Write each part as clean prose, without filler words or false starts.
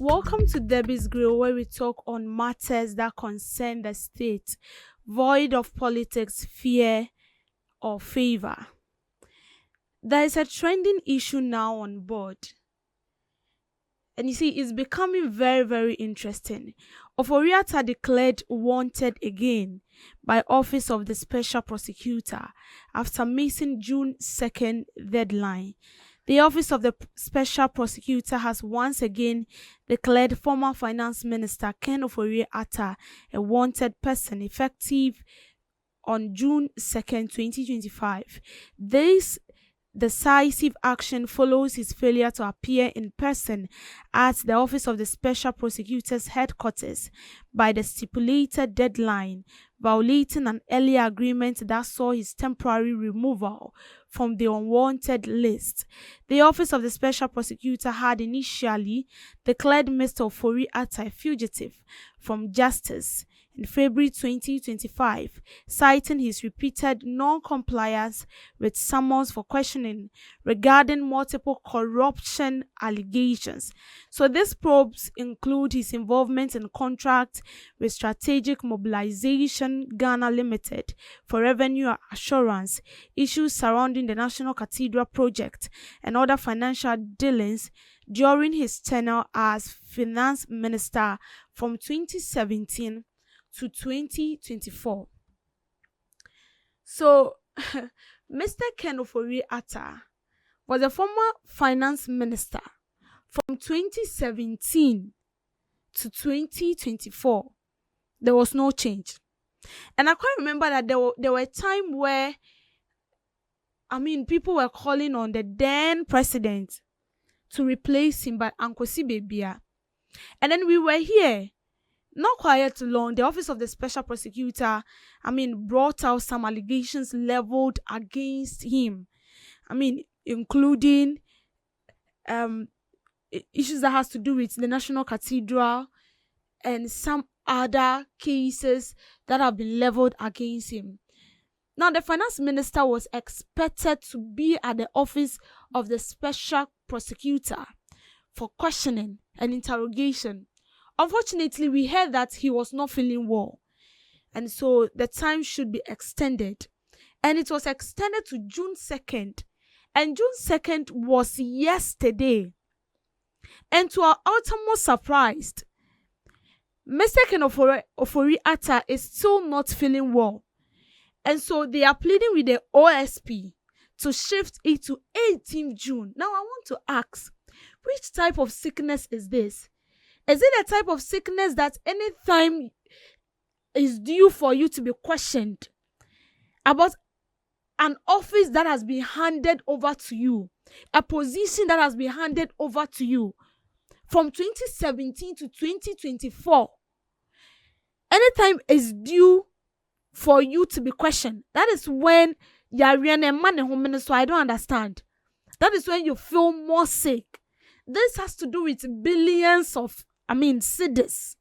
Welcome to Debbie's Grill, where we talk on matters that concern the state, void of politics, fear, or favor. There is a trending issue now on board, and you see, it's becoming very, very interesting. Ofori-Atta declared wanted again by Office of the Special Prosecutor after missing June 2nd deadline. The Office of the Special Prosecutor has once again declared former Finance Minister Ken Ofori-Atta a wanted person effective on June 2nd, 2025. This decisive action follows his failure to appear in person at the Office of the Special Prosecutor's headquarters by the stipulated deadline, violating an earlier agreement that saw his temporary removal from the unwanted list. The Office of the Special Prosecutor had initially declared Mr. Ofori-Atta a fugitive from justice in February 2025, citing his repeated non-compliance with summons for questioning regarding multiple corruption allegations. So these probes include his involvement in contracts with Strategic Mobilization Ghana Limited for revenue assurance, issues surrounding the National Cathedral project, and other financial dealings during his tenure as Finance Minister from 2017 to 2024. So, Mr. Ken Ofori-Atta was a former finance minister from 2017 to 2024. There was no change. And I quite remember that there were a time where, people were calling on the then president to replace him by Ankosi Bebia. And then we were here. Not quite too long, the Office of the Special Prosecutor, brought out some allegations leveled against him. Including issues that has to do with the National Cathedral and some other cases that have been leveled against him. Now, the Finance Minister was expected to be at the Office of the Special Prosecutor for questioning and interrogation. Unfortunately, we heard that he was not feeling well, and so the time should be extended. And it was extended to June 2nd. And June 2nd was yesterday. And to our utmost surprise, Mr. Ken Ofori-Atta is still not feeling well. And so they are pleading with the OSP to shift it to 18th June. Now I want to ask, which type of sickness is this? Is it a type of sickness that anytime is due for you to be questioned about an office that has been handed over to you, a position that has been handed over to you from 2017 to 2024? Anytime is due for you to be questioned. That is when you are man, so I don't understand. That is when you feel more sick. This has to do with billions of cedis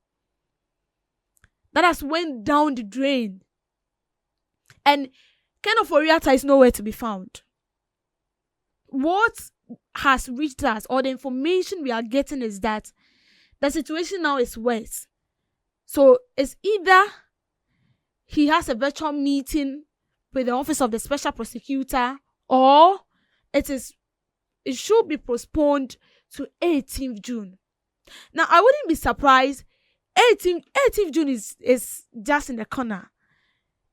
that has went down the drain, and Ken Ofori-Atta is nowhere to be found. What has reached us, or the information we are getting, is that the situation now is worse. So it's either he has a virtual meeting with the Office of the Special Prosecutor, or it should be postponed to 18th June. Now, I wouldn't be surprised. 18th June is just in the corner.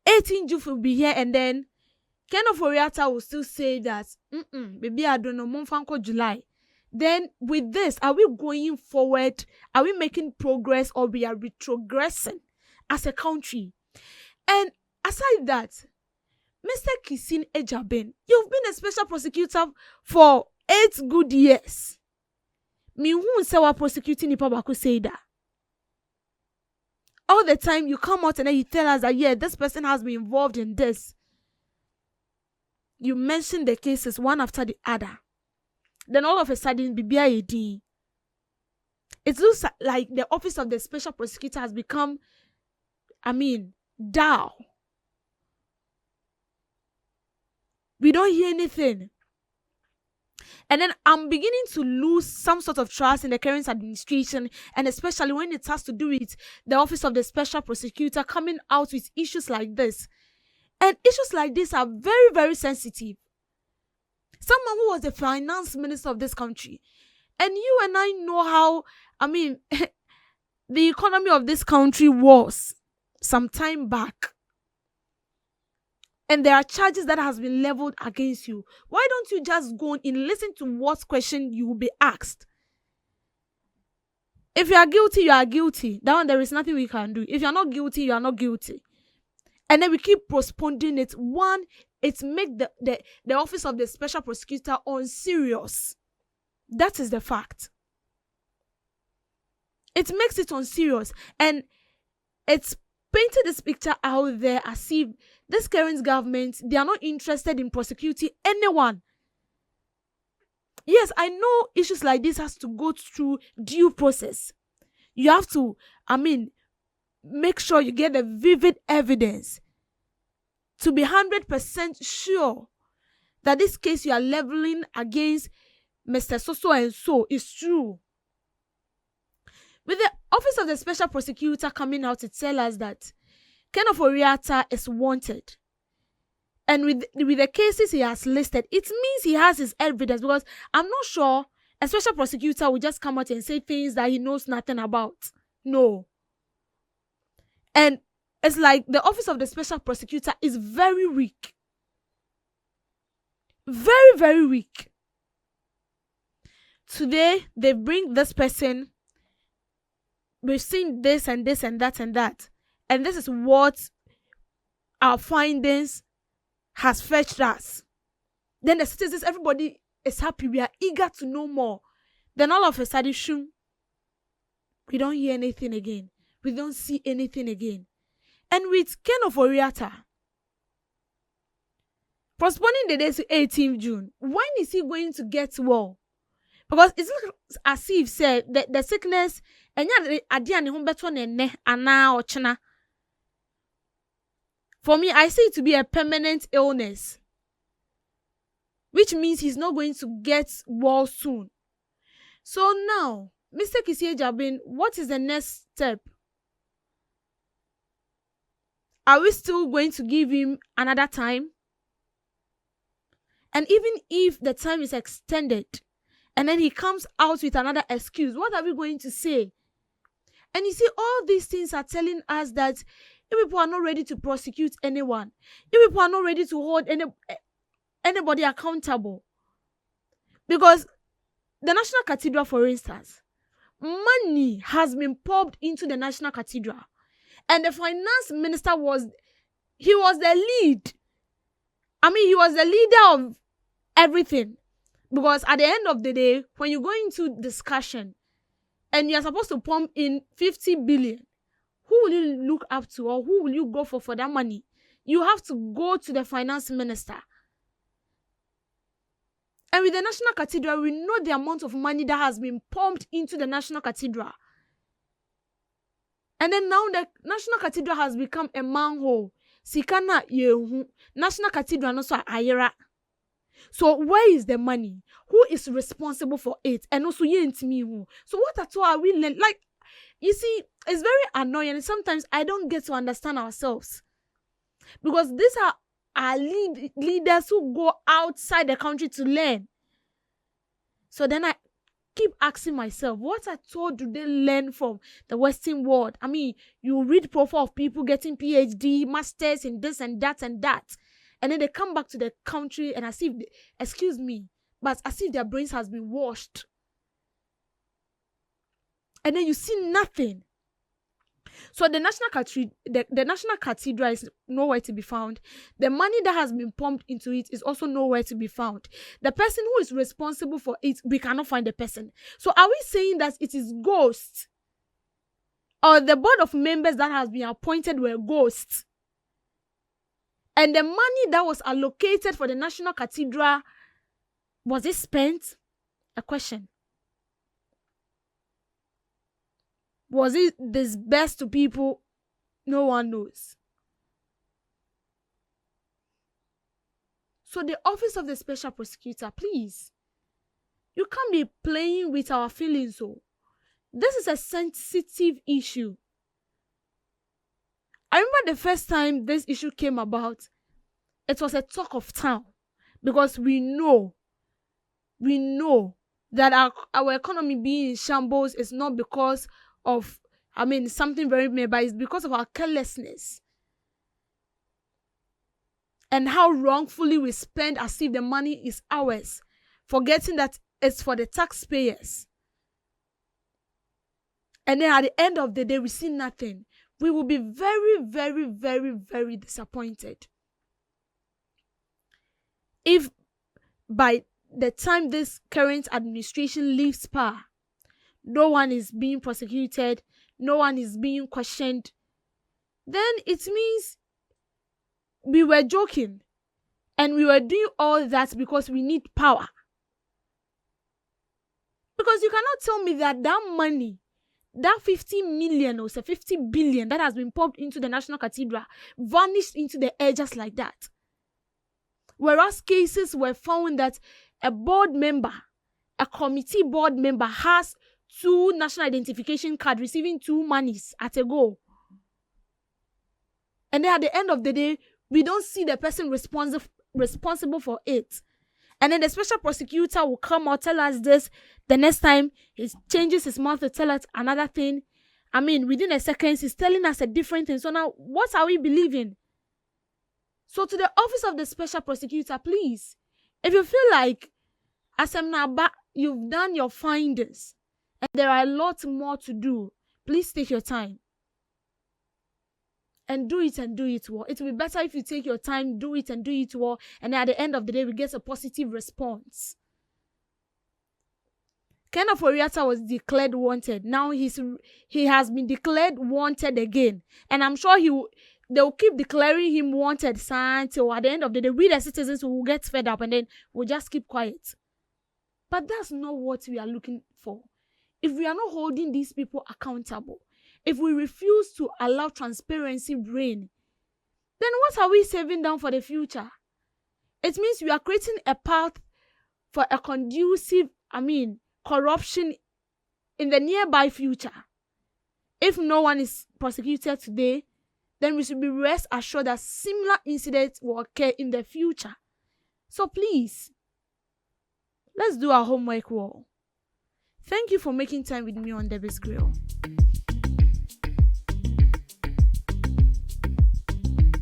18th June will be here, and then Ken Ofori-Atta will still say that, maybe I don't know, Monfanko July. Then with this, are we going forward? Are we making progress, or we are retrogressing as a country? And aside that, Mr. Kisin Ejabin, you've been a special prosecutor for 8 good years. Me who say we prosecuting Nipa say that. All the time you come out and then you tell us that, yeah, this person has been involved in this. You mention the cases one after the other. Then all of a sudden, BBIAD. It looks like the Office of the Special Prosecutor has become, dull. We don't hear anything. And then I'm beginning to lose some sort of trust in the current administration, and especially when it has to do with the Office of the Special Prosecutor coming out with issues like this. And issues like this are very, very sensitive. Someone who was the finance minister of this country, and you and I know how, the economy of this country was some time back. And there are charges that has been leveled against you. Why don't you just go and listen to what question you will be asked? If you are guilty, you are guilty. That one, there is nothing we can do. If you are not guilty, you are not guilty. And then we keep postponing it. One, it makes the Office of the Special Prosecutor unserious. That is the fact. It makes it unserious. And it's painted this picture out there as if this current government, they are not interested in prosecuting anyone. Yes, I know issues like this has to go through due process. You have to, make sure you get the vivid evidence to be 100% sure that this case you are leveling against Mr. So and so is true. With the Office of the Special Prosecutor coming out to tell us that Ken Ofori-Atta is wanted, and with the cases he has listed, it means he has his evidence, because I'm not sure a special prosecutor will just come out and say things that he knows nothing about. No. And it's like the Office of the Special Prosecutor is very weak. Very, very weak. Today, they bring this person. We've seen this and this and that and that. And this is what our findings has fetched us. Then the citizens, everybody is happy. We are eager to know more. Then all of a sudden, shoom, we don't hear anything again. We don't see anything again. And with Ken Ofori-Atta, postponing the day to 18th June, when is he going to get well? Because it looks as if said that the sickness and for me, I see it to be a permanent illness, which means he's not going to get well soon. So now, Mr. Kisie Jabin, what is the next step? Are we still going to give him another time? And even if the time is extended, and then he comes out with another excuse, what are we going to say? And you see, all these things are telling us that if people are not ready to prosecute anyone, if people are not ready to hold anybody accountable. Because the National Cathedral, for instance, money has been pumped into the National Cathedral. And the finance minister was the lead. He was the leader of everything. Because at the end of the day, when you go into discussion and you're supposed to pump in 50 billion, who will you look up to, or who will you go for that money? You have to go to the finance minister. And with the National Cathedral, we know the amount of money that has been pumped into the National Cathedral. And then now the National Cathedral has become a manhole. Sikana yehu. National Cathedral also ayera. So where is the money? Who is responsible for it? And also me who. So what at all are we learning? Like, you see, it's very annoying. And sometimes I don't get to understand ourselves. Because these are our leaders who go outside the country to learn. So then I keep asking myself, what at all do they learn from the Western world? You read profile of people getting PhD, masters in this and that and that. And then they come back to the country and as if, excuse me, but as if their brains has been washed. And then you see nothing. So the National Cathedral is nowhere to be found. The money that has been pumped into it is also nowhere to be found. The person who is responsible for it, we cannot find the person. So are we saying that it is ghosts? Or the board of members that has been appointed were ghosts? And the money that was allocated for the National Cathedral, was it spent? A question. Was it disbursed to people? No one knows. So the Office of the Special Prosecutor, please, You can't be playing with our feelings. So this is a sensitive issue. I remember the first time this issue came about, it was a talk of town, because we know that our economy being in shambles is not because of, something very major, but it's because of our carelessness and how wrongfully we spend as if the money is ours, forgetting that it's for the taxpayers. And then at the end of the day, we see nothing. We will be very, very, very, very disappointed if by the time this current administration leaves power, no one is being prosecuted, no one is being questioned. Then it means we were joking and we were doing all that because we need power. Because you cannot tell me that money, that 50 million or 50 billion that has been pumped into the National Cathedral, vanished into the air just like that. Whereas cases were found that a board member, a committee board member, has 2 national identification cards receiving 2 monies at a go. And then at the end of the day, we don't see the person responsible for it. And then the special prosecutor will come out, tell us this. The next time he changes his mouth to tell us another thing. Within a second, he's telling us a different thing. So now, what are we believing? So to the office of the special prosecutor, please, if you feel like Asemnaba, you've done your findings and there are a lot more to do, please take your time. And do it well. It will be better if you take your time, do it well, and at the end of the day, we get a positive response. Ken Ofori-Atta was declared wanted. Now he has been declared wanted again. And I'm sure they will keep declaring him wanted until at the end of the day, we the citizens will get fed up and then we'll just keep quiet. But that's not what we are looking for. If we are not holding these people accountable, if we refuse to allow transparency reign, then what are we saving down for the future? It means we are creating a path for a conducive, corruption in the nearby future. If no one is prosecuted today, then we should be rest assured that similar incidents will occur in the future. So please, let's do our homework well. Thank you for making time with me on Debbie's Grill.